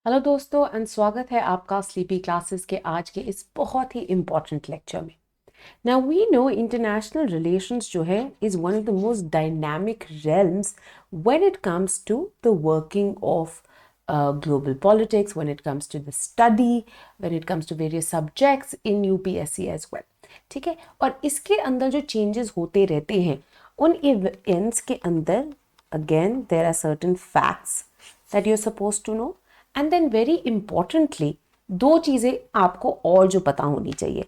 Hello दोस्तों and स्वागत है आपका स्लीपी क्लासेस के आज के इस बहुत ही इम्पॉर्टेंट लेक्चर में। Now we know international relations जो है is one of the most dynamic realms when it comes to the working of global politics, when it comes to the study, when it comes to various subjects in UPSC as well। ठीक है, और इसके अंदर जो changes होते रहते हैं उन इवेंट्स के अंदर again there are certain facts that you're supposed to know, and then very importantली दो चीज़ें आपको और जो पता होनी चाहिए।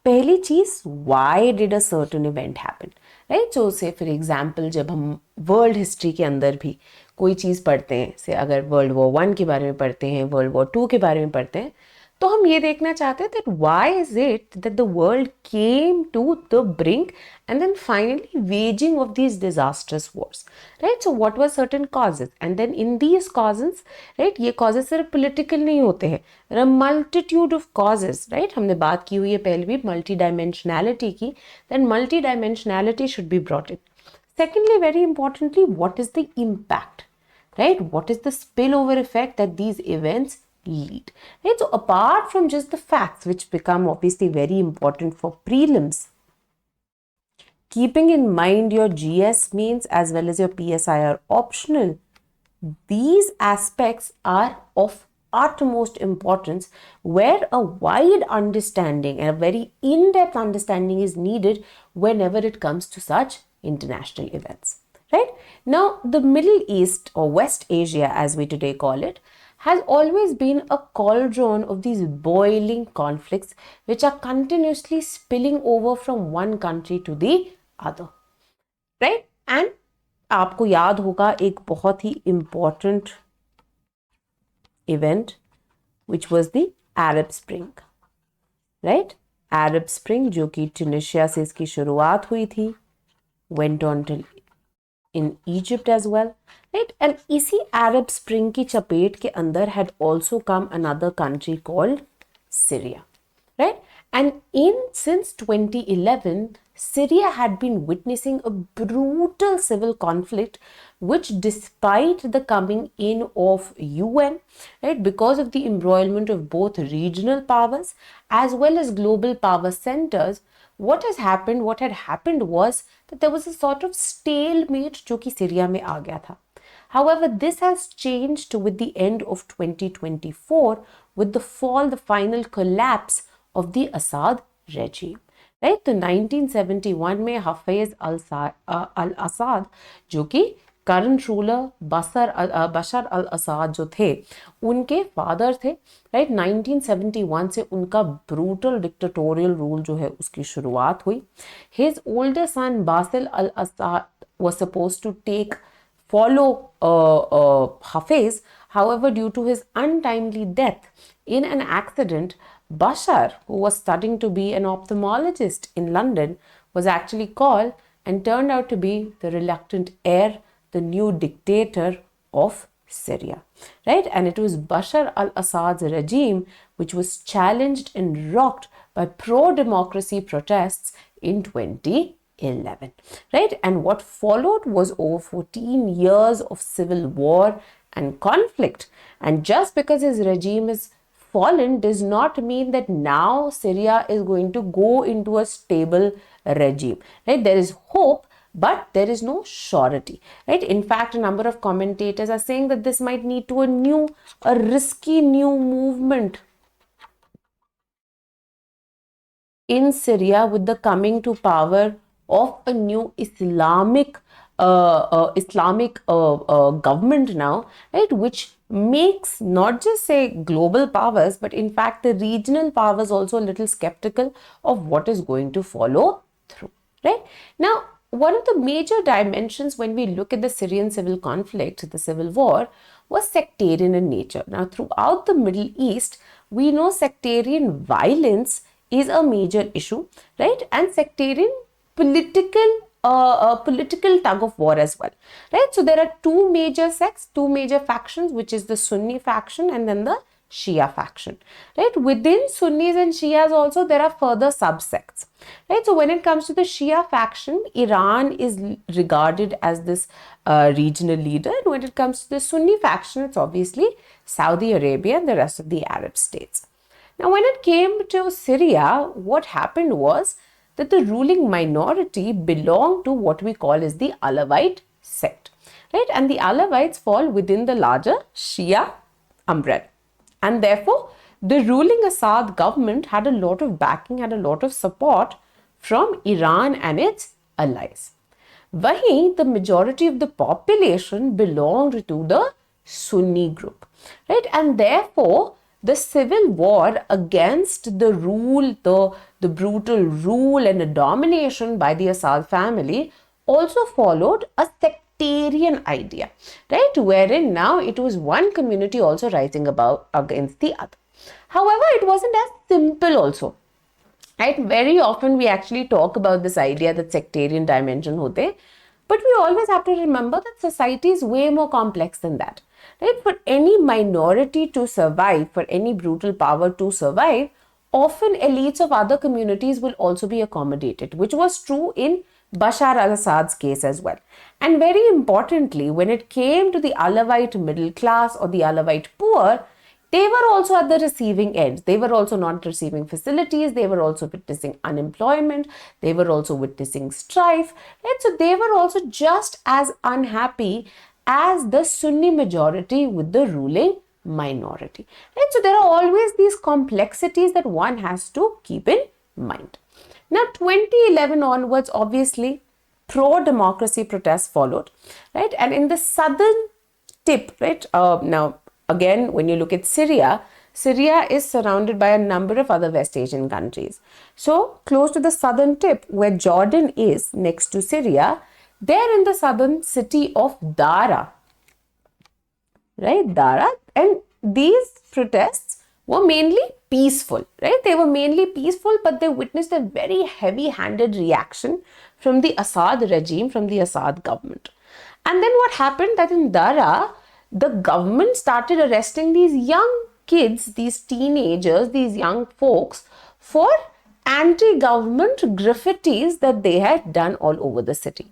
पहली चीज़, why did a certain event happen, right. So say for example जब हम वर्ल्ड हिस्ट्री के अंदर भी कोई चीज़ पढ़ते हैं, से अगर वर्ल्ड वॉर 1 के बारे में पढ़ते हैं, वर्ल्ड वॉर 2 के बारे में पढ़ते हैं, तो हम ये देखना चाहते हैं that why is it that the world came to the brink and then finally waging of these disasters wars, right. So what were certain causes and then in these causes, right, ये causes सिर्फ political नहीं होते हैं, there are multitude of causes, right. हमने बात की हुई है पहले भी मल्टी डायमेंशनैलिटी की, then multi dimensionality should be brought in. Secondly, very importantly, what is the impact, right? What is the spillover effect that these events lead, right? So apart from just the facts, which become obviously very important for prelims, keeping in mind your GS means as well as your PSI are optional, these aspects are of utmost importance, where a wide understanding and a very in-depth understanding is needed whenever it comes to such international events, right? Now, the Middle East or West Asia, as we today call it, has always been a cauldron of these boiling conflicts which are continuously spilling over from one country to the other, right? And आपको याद होगा एक बहुत ही important event which was the Arab Spring, right? Arab Spring जो कि Tunisia से इसकी शुरुआत हुई थी, went on till in Egypt as well, right? And इसी Arab Spring की चपेट के अंदर had also come another country called Syria, right? And since 2011, Syria had been witnessing a brutal civil conflict, which despite the coming in of UN, right, because of the embroilment of both regional powers as well as global power centers, what had happened was that there was a sort of stalemate जो कि Syria में आ गया था. However, this has changed with the end of 2024 with the final collapse of the Assad regime, right? तो 1971 में हफीज अल असाद जो कि current ruler बशर अल असाद जो थे उनके फादर थे, राइट। 1971 से उनका ब्रूटल डिक्टेटोरियल रूल जो है उसकी शुरुआत हुई। His older son Basil al Assad was supposed to follow Hafez. However, due to his untimely death in an accident, Bashar, who was studying to be an ophthalmologist in London, was actually called and turned out to be the reluctant heir, the new dictator of Syria, right? And it was Bashar al-Assad's regime which was challenged and rocked by pro-democracy protests in 2011, right? And what followed was over 14 years of civil war and conflict. And just because his regime is fallen does not mean that now Syria is going to go into a stable regime, right? There is hope, but there is no surety, right? In fact, a number of commentators are saying that this might lead to a risky new movement in Syria with the coming to power of a new Islamic government now, right, which makes not just say global powers, but in fact the regional powers also a little skeptical of what is going to follow through, right? Now, one of the major dimensions when we look at the Syrian civil conflict, the civil war, was sectarian in nature. Now, throughout the Middle East, we know sectarian violence is a major issue, right? And sectarian political tug of war as well, right? So there are two major sects, two major factions, which is the Sunni faction and then the Shia faction, right? Within Sunnis and Shias also there are further subsects, right? So when it comes to the Shia faction, Iran is regarded as this regional leader. And when it comes to the Sunni faction, it's obviously Saudi Arabia and the rest of the Arab states. Now, when it came to Syria, what happened was that the ruling minority belonged to what we call as the Alawite sect, right? And the Alawites fall within the larger Shia umbrella. And therefore, the ruling Assad government had a lot of backing, had a lot of support from Iran and its allies. Wahi, the majority of the population belonged to the Sunni group, right? And therefore, the civil war against the rule, the brutal rule and the domination by the Assad family also followed a sectarian idea, right? Wherein now it was one community also rising above against the other. However, it wasn't as simple also. Right? Very often we actually talk about this idea that sectarian dimension hote, but we always have to remember that society is way more complex than that. Right? For any minority to survive, for any brutal power to survive, often elites of other communities will also be accommodated, which was true in Bashar al-Assad's case as well. And very importantly, when it came to the Alawite middle class or the Alawite poor, they were also at the receiving end. They were also not receiving facilities. They were also witnessing unemployment. They were also witnessing strife. Right? So they were also just as unhappy as the Sunni majority with the ruling minority. Right? So there are always these complexities that one has to keep in mind. Now, 2011 onwards, obviously, pro-democracy protests followed, right? And in the southern tip, right? Now, again, when you look at Syria, Syria is surrounded by a number of other West Asian countries. So, close to the southern tip, where Jordan is next to Syria, there in the southern city of Dara, right? Dara, and these protests were mainly peaceful, right? They were mainly peaceful, but they witnessed a very heavy-handed reaction from the Assad regime, from the Assad government. And then what happened that in Dara, the government started arresting these young kids, these teenagers, these young folks for anti-government graffitis that they had done all over the city.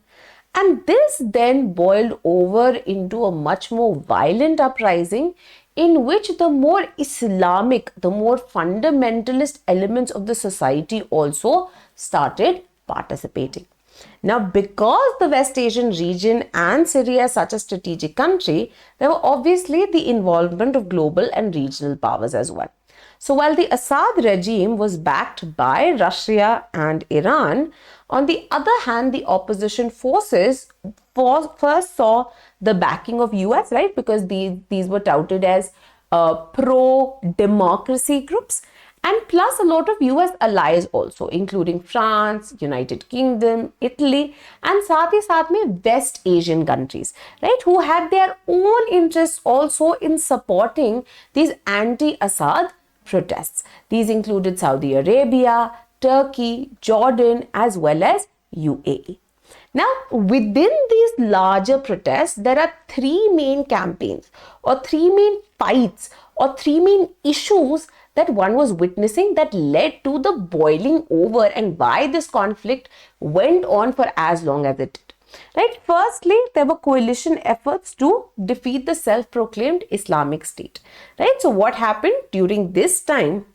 And this then boiled over into a much more violent uprising in which the more Islamic, the more fundamentalist elements of the society also started participating. Now, because the West Asian region and Syria is such a strategic country, there were obviously the involvement of global and regional powers as well. So while the Assad regime was backed by Russia and Iran, on the other hand, the opposition forces first saw the backing of US, right? Because these were touted as pro-democracy groups. And plus a lot of US allies also, including France, United Kingdom, Italy, and साथ ही साथ में West Asian countries, right, who had their own interests also in supporting these anti-Assad protests. These included Saudi Arabia, Turkey, Jordan, as well as UAE. Now, within these larger protests, there are three main campaigns or three main fights or three main issues that one was witnessing that led to the boiling over and why this conflict went on for as long as it did. Right? Firstly, there were coalition efforts to defeat the self-proclaimed Islamic State. Right? So what happened during this time?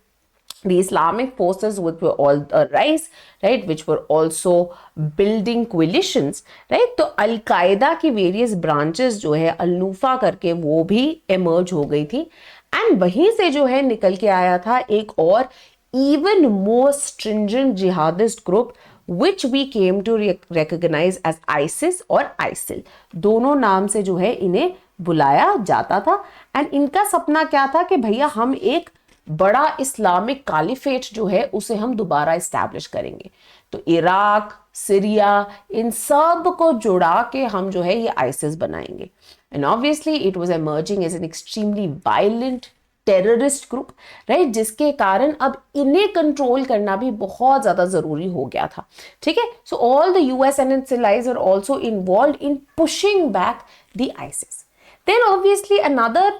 The Islamic forces which were all arise, right, which were also building coalitions, right? तो Al-Qaeda की various branches जो है Al-Nufa करके वो भी emerge हो गई थी, and वहीं से जो है निकल के आया था एक और even more stringent jihadist group which we came to recognize as ISIS और ISIL. दोनों नाम से जो है इन्हें बुलाया जाता था, and इनका सपना क्या था कि भैया हम एक बड़ा इस्लामिक कालिफेट जो है उसे हम दोबारा इस्टेब्लिश करेंगे. तो इराक, सीरिया, इन सब को जुड़ा के हम जो है ये आइसिस बनाएंगे. And obviously it was emerging as an extremely violent terrorist group, right, जिसके कारण अब इन्हें कंट्रोल करना भी बहुत ज्यादा जरूरी हो गया था. ठीक है, so all the US and it's allies are also involved in pushing back the ISIS. Then obviously another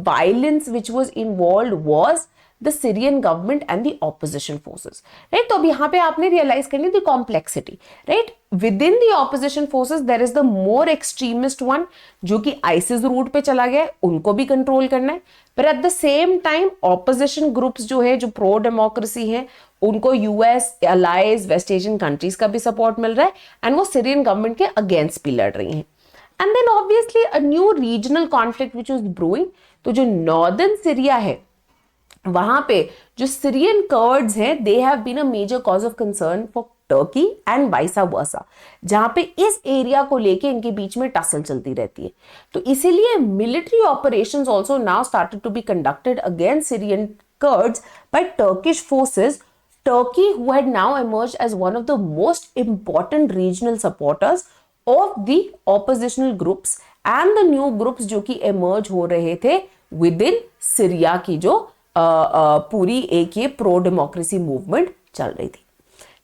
violence which was involved was the Syrian government and the opposition forces, right? तो अब यहाँ पे आपने realize करनी the complexity, right? Within the opposition forces there is the more extremist one जो कि ISIS root पे चला गया है, उनको भी कंट्रोल करना है, पर at the same time opposition groups जो है, जो pro democracy है, उनको US, allies, West Asian countries का भी support मिल रहा है, and वो Syrian government के against भी लड़ रही हैं. And then obviously a new regional conflict which was brewing. तो जो northern Syria है वहां पे जो सीरियन कर्ड्स हैं, they have been a major cause of concern for Turkey and vice versa, जहां पे इस एरिया को लेके इनके बीच में टसल चलती रहती है. तो इसीलिए military operations also now started to be conducted against Syrian Kurds by Turkish forces. Turkey, who had now emerged as one of the most important regional supporters of the oppositional groups and the new groups जो कि emerge हो रहे थे within Syria की जो पूरी एक ये प्रो डेमोक्रेसी मूवमेंट चल रही थी.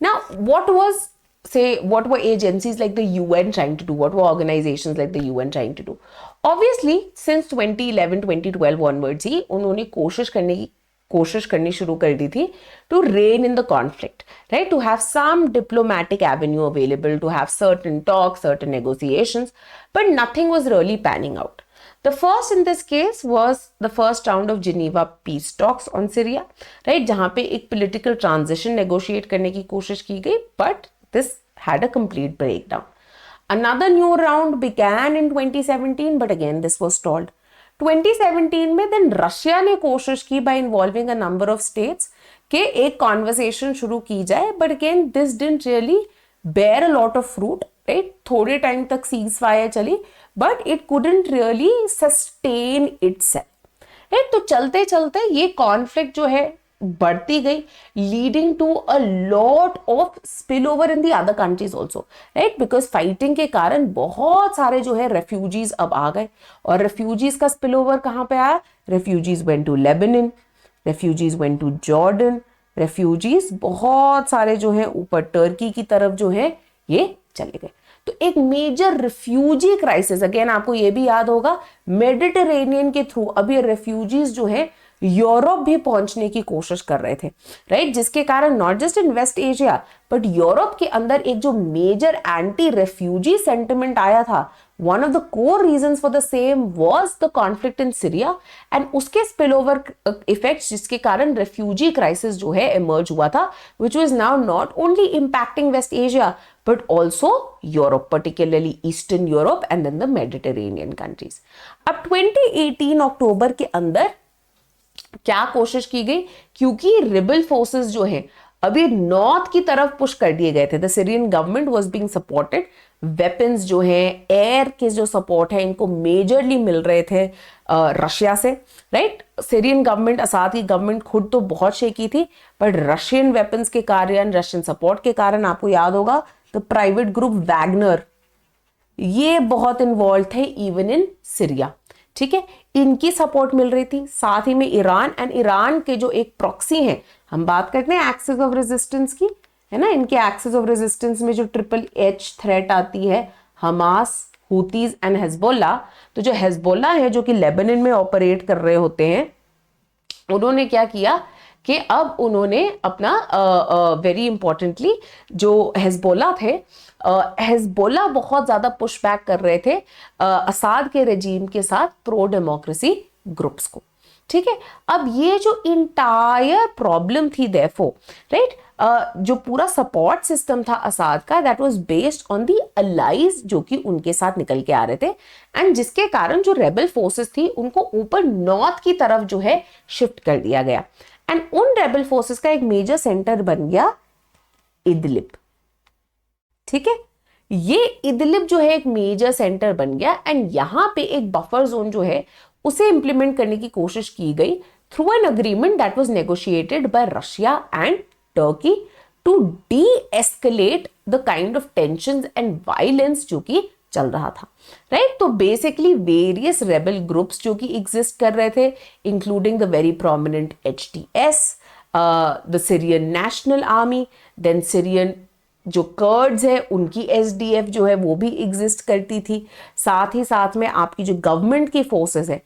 Now, what were agencies like the UN trying to do? What were organizations like the UN trying to do? Obviously, since 2011, 2012 onwards ही उन्होंने कोशिश करनी शुरू कर दी थी to rein in the conflict, right? To have some diplomatic avenue available, to have certain talks, certain negotiations, but nothing was really panning out. The first in this case was the first round of Geneva peace talks on Syria, right? जहां पे एक political transition negotiate करने की कोशिश की गई, but this had a complete breakdown. Another new round began in 2017, but again this was stalled. 2017 में then Russia ने कोशिश की by involving a number of states के एक conversation शुरू की जाए, but again this didn't really bear a lot of fruit, right? थोड़े टाइम तक ceasefire चली, but it couldn't really sustain itself, right? तो चलते चलते ये conflict जो है बढ़ती गई, leading to a lot of spillover in the other countries also, right? Because fighting के कारण बहुत सारे जो है refugees अब आ गए, और refugees का spillover कहाँ पे आया? Refugees went to Lebanon, refugees went to Jordan, refugees बहुत सारे जो है ऊपर टर्की की तरफ जो है ये चले गए. तो एक मेजर रिफ्यूजी क्राइसिस, अगेन आपको ये भी याद होगा, मेडिटेरेनियन के थ्रू अब ये रेफ्यूजीज जो है यूरोप भी पहुंचने की कोशिश कर रहे थे, राइट? जिसके कारण not just in West Asia but Europe के अंदर एक जो मेजर एंटी रेफ्यूजी सेंटिमेंट आया था, one of the core reasons for the same was the conflict in Syria and उसके spillover effects जिसके कारण refugee crisis जो है emerge हुआ था, which was now not only impacting West Asia but also Europe, particularly Eastern Europe and then the Mediterranean countries. अब 2018 अक्टूबर के अंदर क्या कोशिश की गई, क्योंकि रिबल फोर्सेस जो है अभी नॉर्थ की तरफ पुश कर दिए गए थे. The Syrian government was being supported, weapons जो है, एयर के जो सपोर्ट है, इनको मेजरली मिल रहे थे रशिया से, राइट? सीरियन गवर्नमेंट, असाद की गवर्नमेंट खुद तो बहुत शेकी थी, बट रशियन वेपन्स के कारण, रशियन सपोर्ट के कारण, आपको याद होगा द प्राइवेट ग्रुप वैगनर, ये बहुत इन्वॉल्व थे इवन इन सीरिया, ठीक है? इनकी सपोर्ट मिल रही थी. साथ ही में ईरान, एंड ईरान के जो एक प्रॉक्सी हैं, हम बात करते हैं एक्सिस ऑफ रेजिस्टेंस की, है ना? इनके एक्सिस ऑफ रेजिस्टेंस में जो HHH थ्रेट आती है, हमास, हुतीज एंड हेजबोला. तो जो हेजबोला है जो कि लेबनान में ऑपरेट कर रहे होते हैं, उन्होंने क्या किया कि अब उन्होंने अपना वेरी इंपॉर्टेंटली जो हेजबोला थे, हेजबोला बहुत ज्यादा पुश बैक कर रहे थे असाद के रेजीम के साथ प्रो डेमोक्रेसी ग्रुप्स को, ठीक है? अब ये जो इंटायर प्रॉब्लम थी देयरफॉर, राइट, जो पूरा सपोर्ट सिस्टम था असाद का, that was based on the allies जो कि उनके साथ निकल के आ रहे थे, एंड जिसके कारण जो रेबल फोर्सेस थी उनको ऊपर नॉर्थ की तरफ जो है शिफ्ट कर दिया गया. एंड उन रेबल फोर्सेस का एक मेजर सेंटर बन गया इदलिब, ठीक है? ये इदलिब जो है एक मेजर सेंटर बन गया, एंड यहां पे एक बफर जोन जो है उसे इंप्लीमेंट करने की कोशिश की गई through an agreement that was negotiated by Russia and Turkey to de-escalate the kind of tensions and violence जो कि चल रहा था, राइट? तो बेसिकली वेरियस रेबल ग्रुप्स जो कि एग्जिस्ट कर रहे थे, including the very prominent HTS, the Syrian national army, then Syrian जो कर्ड्स है उनकी SDF जो है वो भी एग्जिस्ट करती थी. साथ ही साथ में आपकी जो गवर्नमेंट की फोर्सेस है,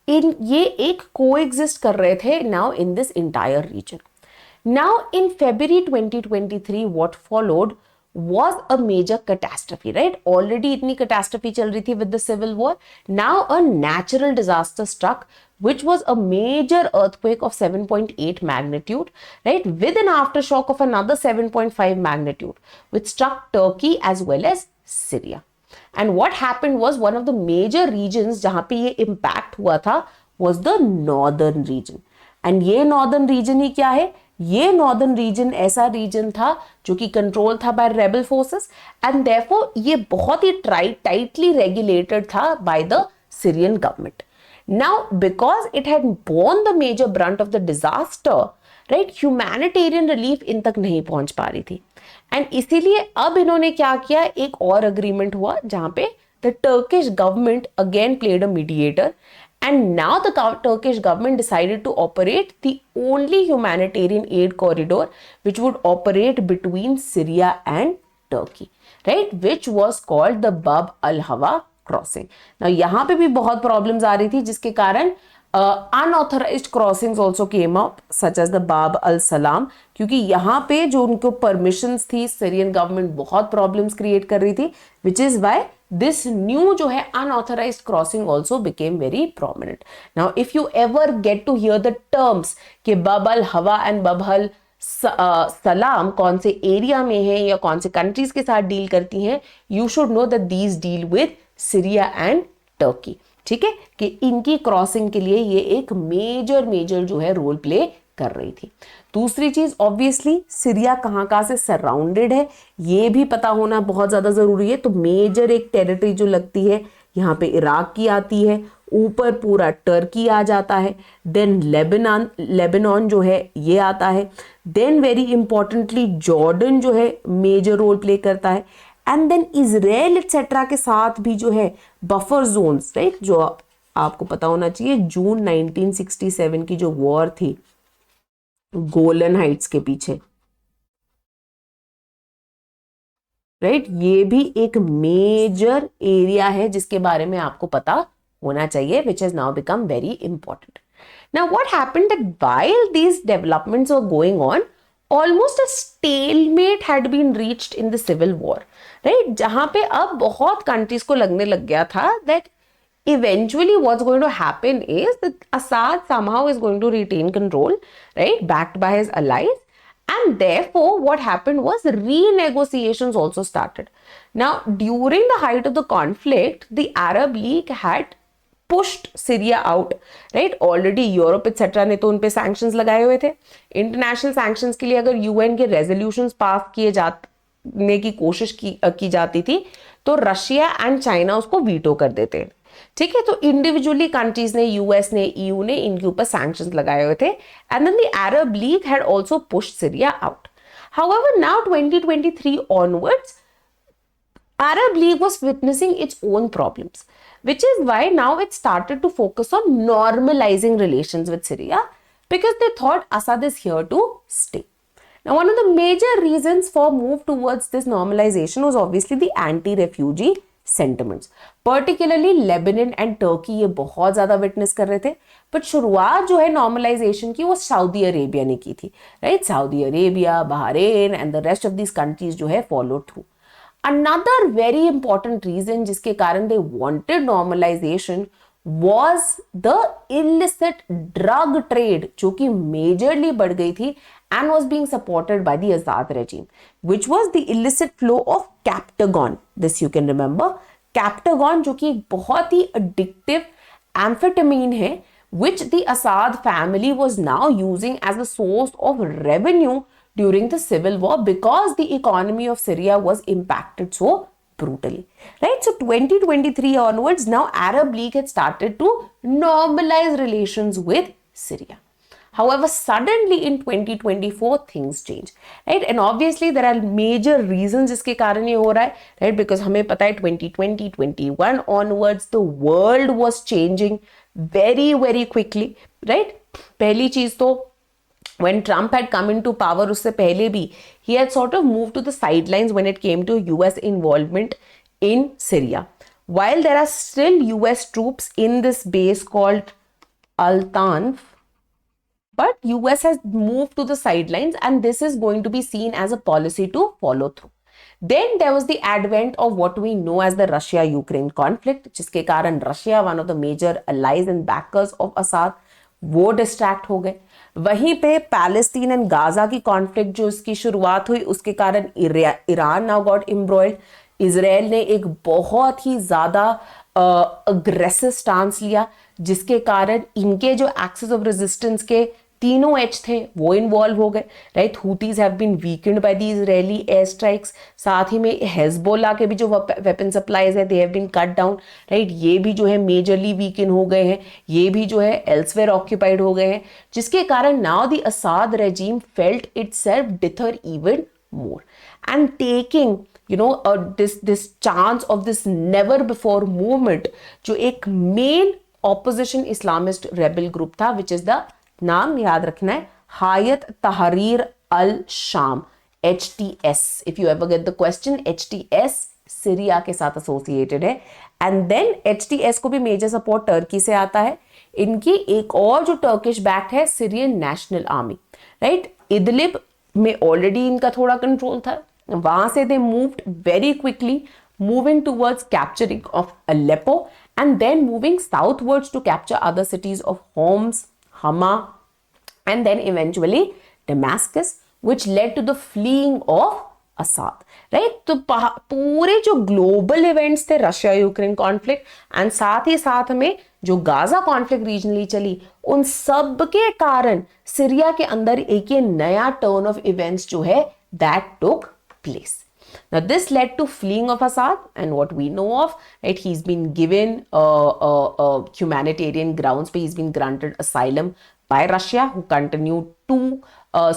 ये एक कोएग्जिस्ट कर रहे थे now in this entire region. Now in February 2023 what followed was a major catastrophe, right? Already itni catastrophe chal rahi thi with the civil war. Now a natural disaster struck, which was a major earthquake of 7.8 magnitude, right? With an aftershock of another 7.5 magnitude, which struck Turkey as well as Syria. And what happened was one of the major regions जहां पे ये impact हुआ था was the northern region. And ये northern region ही क्या है? ये northern region ऐसा रीजन था जो कि कंट्रोल था by rebel forces and therefore ये बहुत ही टाइटली रेगुलेटेड था by the Syrian government. Now because it had borne the major brunt of the disaster, right, humanitarian relief इन तक नहीं पहुंच पा रही थी. एंड इसीलिए अब इन्होंने क्या किया, एक और अग्रीमेंट हुआ जहां पे the Turkish government again played a mediator. And now the Turkish government decided to operate the only humanitarian aid corridor which would operate between Syria and Turkey, right? Which was called the Bab al-Hawa crossing. Now यहाँ पे भी बहुत problems आ रही थी जिसके कारण unauthorized crossings also came up such as the Bab al-Salam, क्योंकि यहाँ पे जो उनको permissions थी Syrian government बहुत problems create कर रही थी, which is why this new जो है unauthorized crossing also became very prominent. Now if you ever get to hear the terms कि Bab al-Hawa and Bab al-Salam कौन से एरिया में है या कौन से कंट्रीज के साथ डील करती हैं, you should know that these deal with Syria and Turkey. ठीक है, कि इनकी क्रॉसिंग के लिए ये एक मेजर जो है रोल प्ले कर रही थी. दूसरी चीज ऑब्वियसली सीरिया कहाँ से सराउंडेड है ये भी पता होना बहुत ज्यादा जरूरी है. तो मेजर एक टेरिटरी जो लगती है यहाँ पे इराक की आती है, ऊपर पूरा टर्की आ जाता है, देन लेबनान जो है ये आता है, देन वेरी इंपॉर्टेंटली जॉर्डन जो है मेजर रोल प्ले करता है, एंड देन इजराइल एक्सेट्रा के साथ भी जो है बफर जोन्स, राइट, जो आपको पता होना चाहिए जून 1967 की जो वॉर थी गोलन हाइट्स के पीछे, राइट, ये भी एक मेजर एरिया है जिसके बारे में आपको पता होना चाहिए, which has now become very important. Now what happened that while these developments were going on, almost a stalemate had been reached in the civil war, right? जहां पे अब बहुत कंट्रीज को लगने लग गया था that eventually what's going to happen is that Assad somehow is going to retain control, right, backed by his allies. And therefore what happened was renegotiations also started. Now during the height of the conflict, the Arab League had pushed Syria out, right? Already Europe etc. ने तो उन पे sanctions लगाए हुए थे. International sanctions के लिए अगर UN के resolutions पास किए जाने की कोशिश की जाती थी तो रशिया एंड चाइना उसको वीटो कर देते. ठीक है, तो इंडिविजुअली कंट्रीज ने, यूएस ने, ईयू ने इनके ऊपर सैंक्शंस लगाए हुए थे, and then the Arab League had also pushed Syria out. However now 2023 onwards, Arab League was witnessing its own problems, which is why now it started to focus on normalizing relations with Syria because they thought Assad is here to stay. Now, one of the major reasons for move towards this normalization was obviously the anti-refugee sentiments. Particularly Lebanon and Turkey ये बहुत ज़्यादा witness कर रहे थे, but शुरुआत जो है normalization की वो सऊदी अरेबिया ने की थी, right? Saudi Arabia, Bahrain and the rest of these countries जो है followed through. Another very important reason जिसके कारण they wanted normalization was the illicit drug trade जो कि majorly बढ़ गई थी and was being supported by the Assad regime, which was the illicit flow of Captagon. This you can remember. Captagon जो कि एक बहुत ही addictive amphetamine है, which the Assad family was now using as a source of revenue during the civil war because the economy of Syria was impacted so brutally, right? So 2023 onwards, now Arab League had started to normalize relations with Syria. However, suddenly in 2024 things change, right? And obviously there are major reasons जिसके कारण ये हो रहा है, right? Because हमें पता है 2020-21 onwards the world was changing very very quickly, right? पहली चीज तो when Trump had come into power उससे पहले भी he had sort of moved to the sidelines when it came to US involvement in Syria. While there are still US troops in this base called Al-Tanf, but US has moved to the sidelines, and this is going to be seen as a policy to follow through. Then there was the advent of what we know as the Russia-Ukraine conflict, जिसके कारण Russia, one of the major allies and backers of Assad, वो distract हो गए. वहीं पे Palestine and Gaza की conflict जो इसकी शुरुआत हुई, उसके कारण ईरान नाउ गॉट एम्ब्रॉयड. इजराइल ने एक बहुत ही ज्यादा अग्रेसिव स्टांस लिया, जिसके कारण इनके जो एक्सेस ऑफ रेजिस्टेंस के तीनों एज थे वो इन्वॉल्व हो गए, right. Houthis have been weakened by the Israeli air strikes. साथ ही में हेजबोला के भी जो वेपन सप्लाईज है they have been cut down, right. ये भी जो है मेजरली वीकेंड हो गए हैं, ये भी जो है एल्सवेयर ऑक्यूपाइड हो गए हैं, जिसके कारण now the Assad regime felt itself dither even more and taking this chance of this never before movement, जो एक main opposition Islamist rebel group था, विच इज द, नाम याद रखना है, हायत तहरीर अल शाम, HTS. If you ever get the question, HTS Syria के साथ एसोसिएटेड है. एंड देन HTS को भी मेजर सपोर्ट टर्की से आता है. इनकी एक और जो टर्किश बैक है, Syrian national army, right. Idlib में ऑलरेडी इनका थोड़ा कंट्रोल था. वहां से they moved very quickly, moving towards capturing of Aleppo and then moving southwards to capture other cities of Homs, Hama, and then eventually Damascus, which led to the fleeing of Assad, right. तो पूरे जो global events थे, Russia Ukraine conflict and साथ ही साथ में जो Gaza conflict regionally चली, उन सब के कारण सीरिया के अंदर एक ये नया टर्न ऑफ इवेंट्स जो है that took place. Now this led to fleeing of Assad, and what we know of, right, he's been given humanitarian grounds, but he's been granted asylum by Russia, who continue to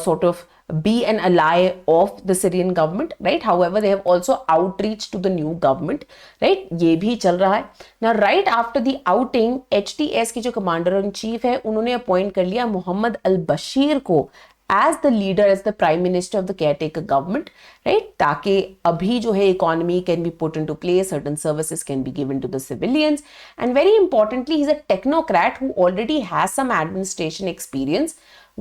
sort of be an ally of the Syrian government, right. However, they have also outreach to the new government, right. ये भी चल रहा है. Now right after the outing, HTS की जो commander in chief है, उन्होंने appoint कर लिया मोहम्मद अल बशीर को as the leader, as the prime minister of the caretaker government, right, ताकि अभी जो है economy can be put into place, certain services can be given to the civilians, and very importantly he's a technocrat who already has some administration experience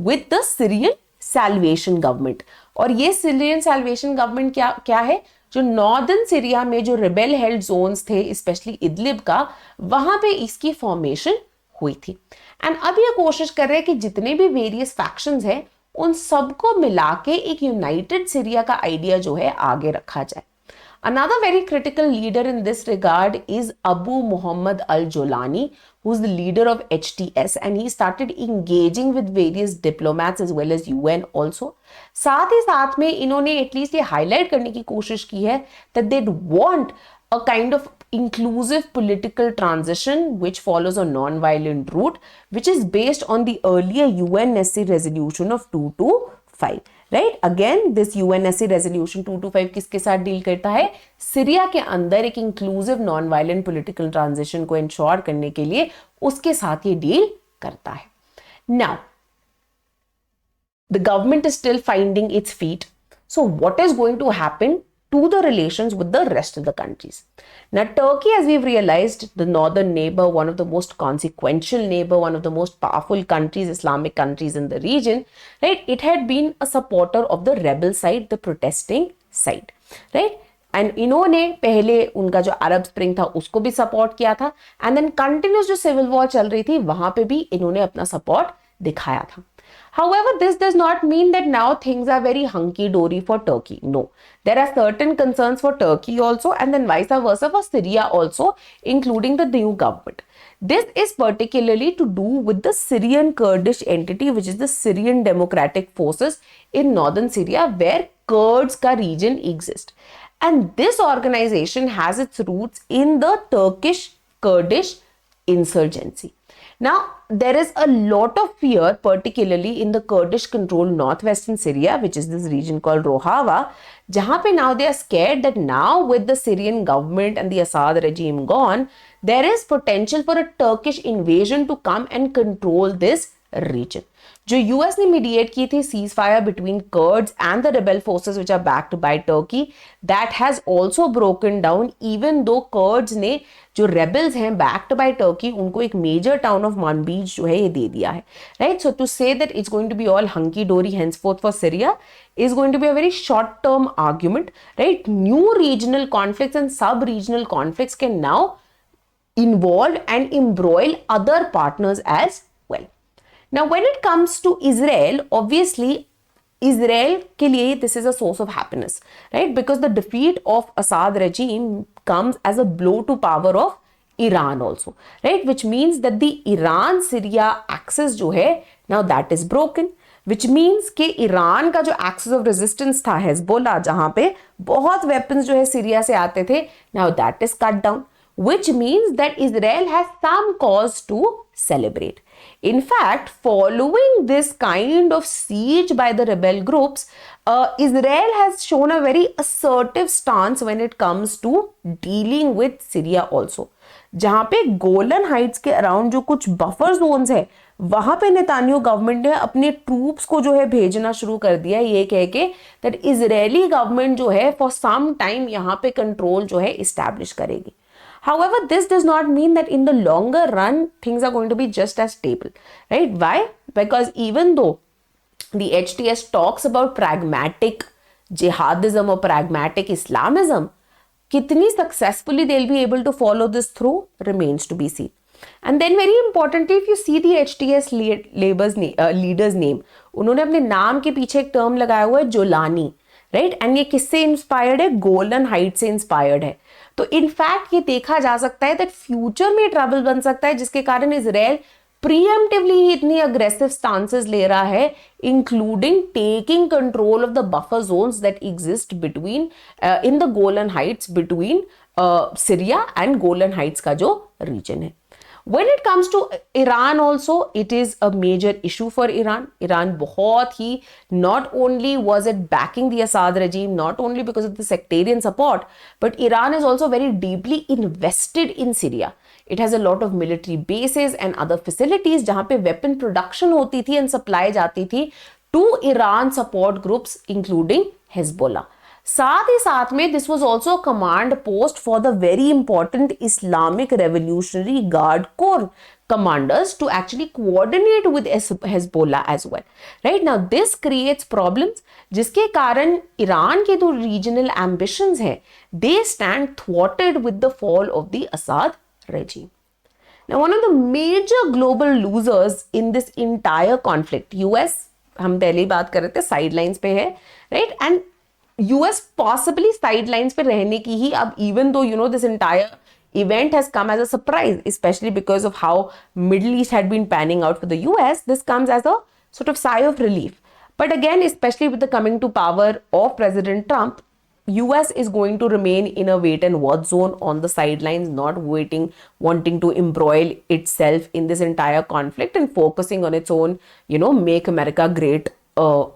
with the Syrian Salvation Government. और ये Syrian Salvation Government क्या है, जो northern Syria में जो rebel held Jones थे, specially Idlib का, वहां पे इसकी फॉर्मेशन हुई थी. एंड अब ये कोशिश कर रहे हैं कि जितने भी वेरियस फैक्शंस हैं उन सबको मिला के एक यूनाइटेड सीरिया का आइडिया जो है आगे रखा जाए. Another very critical leader in this regard is Abu Muhammad al-Jolani, who is the leader of HTS, and he started engaging with various diplomats as well as UN also. साथ ही साथ में इन्होंने एटलीस्ट ये हाईलाइट करने की कोशिश की है that they want a kind of inclusive political transition which follows a non-violent route, which is based on the earlier UNSC resolution of 225. Right? Again, this UNSC resolution 225 किसके साथ डील करता है? सीरिया के अंदर एक inclusive non-violent political transition को ensure करने के लिए उसके साथ ये डील करता है. Now, the government is still finding its feet. So what is going to happen to the relations with the rest of the countries? Now, Turkey, as we've realized, the northern neighbor, one of the most consequential neighbor, one of the most powerful countries, Islamic countries in the region, right? It had been a supporter of the rebel side, the protesting side, right? And इन्होंने पहले उनका जो अरब spring था उसको भी support किया था, and then continuous जो सिविल वॉर चल रही थी वहां पे भी इन्होंने अपना सपोर्ट दिखाया था. However, this does not mean that now things are very hunky-dory for Turkey. No, there are certain concerns for Turkey also, and then vice versa for Syria also, including the new government. This is particularly to do with the Syrian Kurdish entity, which is the Syrian Democratic Forces in northern Syria, where Kurds ka region exists. And this organization has its roots in the Turkish Kurdish insurgency. Now, there is a lot of fear, particularly in the Kurdish-controlled northwestern Syria, which is this region called Rojava, jahan pe now they are scared that now with the Syrian government and the Assad regime gone, there is potential for a Turkish invasion to come and control this region. जो US ने mediate की थी cease fire between Kurds and the rebel forces which are backed by Turkey, that has also broken down, even though Kurds ने जो rebels हैं backed by Turkey उनको एक major town of मानबीज जो है ये दे दिया है, right. So to say that it's going to be all hunky dory henceforth for Syria is going to be a very short term argument, right. New regional conflicts and sub regional conflicts can now involve and embroil other partners as well. Now when it comes to Israel, obviously Israel के लिए this is a source of happiness, right, because the defeat of Assad regime comes as a blow to power of Iran also, right, which means that the Iran Syria axis जो है now that is broken, which means कि Iran का जो axis of resistance था Hezbollah जहां पे बहुत weapons जो है सीरिया से आते थे, now that is cut down, which means that Israel has some cause to celebrate. In fact, following this kind of siege by the rebel groups, Israel has shown a very assertive stance when it comes to dealing with Syria also. जहां पे Golan Heights के around जो कुछ buffer Jones है वहां पे Netanyahu government ने अपने ट्रूप्स को जो है भेजना शुरू कर दिया, ये कह के दैट इजरायली गवर्नमेंट जो है फॉर सम टाइम यहाँ पे कंट्रोल जो है इस्टेब्लिश करेगी. However, this does not mean that in the longer run things are going to be just as stable, right? Why? Because even though the HTS talks about pragmatic jihadism or pragmatic Islamism, kitni successfully they'll be able to follow this through remains to be seen. And then very importantly, if you see the HTS leader's name, उन्होंने अपने नाम के पीछे एक term लगाया हुआ है जोलानी, right, and ये किससे इंस्पायर्ड है? गोलन हाइट से इंस्पायर्ड है. तो इनफैक्ट ये देखा जा सकता है दैट फ्यूचर में ट्रबल बन सकता है जिसके कारण इजराइल प्रीएम्प्टिवली ही इतनी अग्रेसिव स्टांसेस ले रहा है, including taking control of the buffer zones that exist between in the Golan Heights between Syria and Golan Heights का जो रीजन है. When it comes to Iran also, it is a major issue for Iran. Iran बहुत ही, not only was it backing the Assad regime, not only because of the sectarian support, but Iran is also very deeply invested in Syria. It has a lot of military bases and other facilities जहाँ पे weapon production होती थी and supply जाती थी to Iran support groups including Hezbollah. साथ ही साथ में this was also command post for the very important Islamic revolutionary guard core commanders to actually coordinate with Hezbollah as well. Right now, this creates problems जिसके कारण Iran के जो regional ambitions हैं, they stand thwarted with the fall of the Assad regime. Now, one of the major global losers in this entire conflict, US, हम पहले ही बात कर रहे थे sidelines पे है, right? And US possibly sidelines पे रहने की ही अब, even though you know this entire event has come as a surprise, especially because of how Middle East had been panning out for the US, this comes as a sort of sigh of relief. But again, especially with the coming to power of President Trump, US is going to remain in a wait and watch zone on the sidelines, not wanting to embroil itself in this entire conflict and focusing on its own, you know, make America great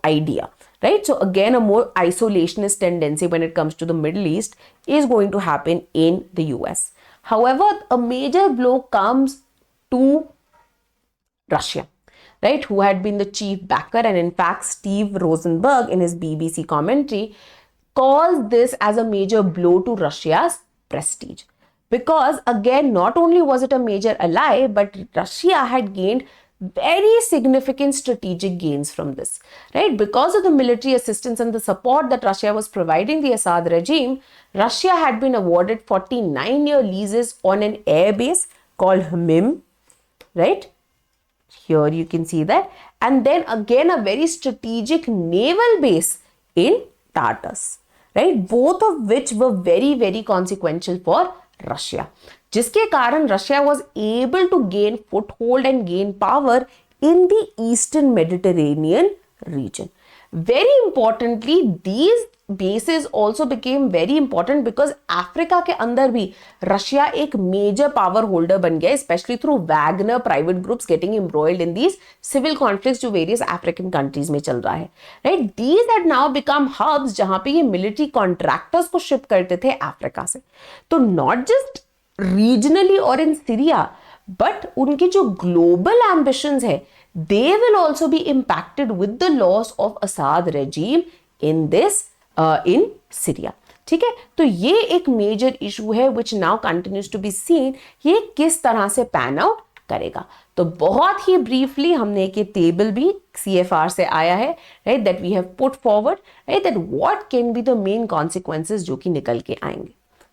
idea. Right? So again, a more isolationist tendency when it comes to the Middle East is going to happen in the US. However, a major blow comes to Russia, right? Who had been the chief backer, and in fact, Steve Rosenberg in his BBC commentary calls this as a major blow to Russia's prestige. Because again, not only was it a major ally, but Russia had gained very significant strategic gains from this, right? Because of the military assistance and the support that Russia was providing the Assad regime, Russia had been awarded 49-year leases on an air base called Hmyr, right? Here you can see that. And then again, a very strategic naval base in Tartus, right? Both of which were very, very consequential for Russia. जिसके कारण Russia was able to gain foothold and gain power in the Eastern Mediterranean region. Very importantly, these bases also became very important because Africa के अंदर भी Russia एक major power holder बन गया, especially through Wagner private groups getting embroiled in these civil conflicts जो various African countries में चल रहा है, right? These had now become hubs जहाँ पे ये military contractors को ship करते थे Africa से. तो not just regionally or in Syria, but उनकी जो global ambitions है, they will also be impacted with the loss of Assad regime in Syria. ठीक है, तो ये एक मेजर इशू है which now continues to be seen, ये किस तरह से पैन आउट करेगा. तो बहुत ही ब्रीफली हमने एक टेबल भी CFR से आया है, right, that we have put forward, right, that what can be the main consequences जो कि निकल के आएंगे.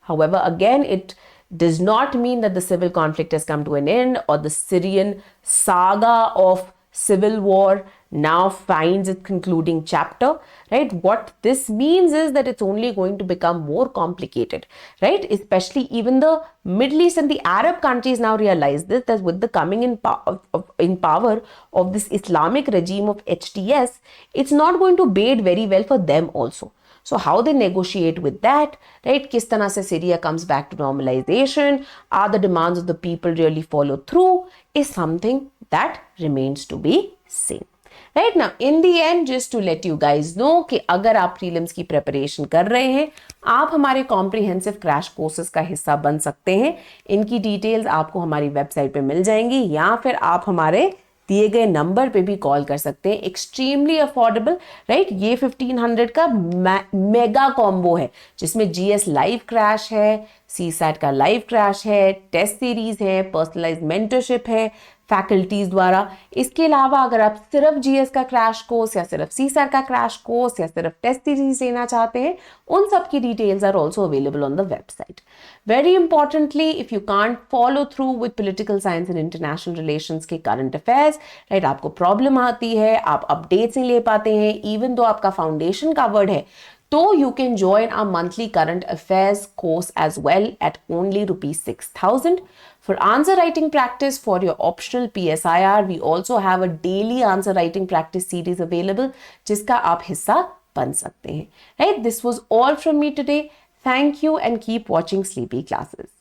However, again, it does not mean that the civil conflict has come to an end or the Syrian saga of civil war now finds its concluding chapter, right? What this means is that it's only going to become more complicated, right? Especially even the Middle East and the Arab countries now realize this, that with the coming in power of this Islamic regime of HTS, it's not going to bode very well for them also. So how they negotiate with that, right? Kis tarah se Syria comes back to normalization, are the demands of the people really follow through, is something that remains to be seen. Right now, in the end, just to let you guys know कि अगर आप prelims की preparation कर रहे हैं, आप हमारे comprehensive crash courses का हिस्सा बन सकते हैं. इनकी details आपको हमारी website पे मिल जाएंगी, या फिर आप हमारे दिए गए नंबर पे भी कॉल कर सकते हैं. Extremely affordable, right. ये 1500 का मेगा कॉम्बो है जिसमें GS लाइव क्रैश है, CSAT का लाइव क्रैश है, टेस्ट सीरीज है, पर्सनलाइज्ड मेंटरशिप है फैकल्टीज द्वारा. इसके अलावा अगर आप सिर्फ GS का क्रैश कोर्स या सिर्फ CSAT का क्रैश कोर्स या सिर्फ टेस्ट सीरीज लेना चाहते हैं, उन सब की details are also available on the website. Very importantly, if you can't follow through with political science and international relations के करंट अफेयर्स, राइट, आपको प्रॉब्लम आती है, आप अपडेट्स नहीं ले पाते हैं, इवन दो आपका फाउंडेशन कवर्ड है, तो you can join our monthly current affairs course as well at only ₹6,000. For answer writing practice for your optional PSIR, we also have a daily answer writing practice series available, जिसका आप हिस्सा बन सकते हैं. Right? This was all from me today. Thank you and keep watching Sleepy Classes.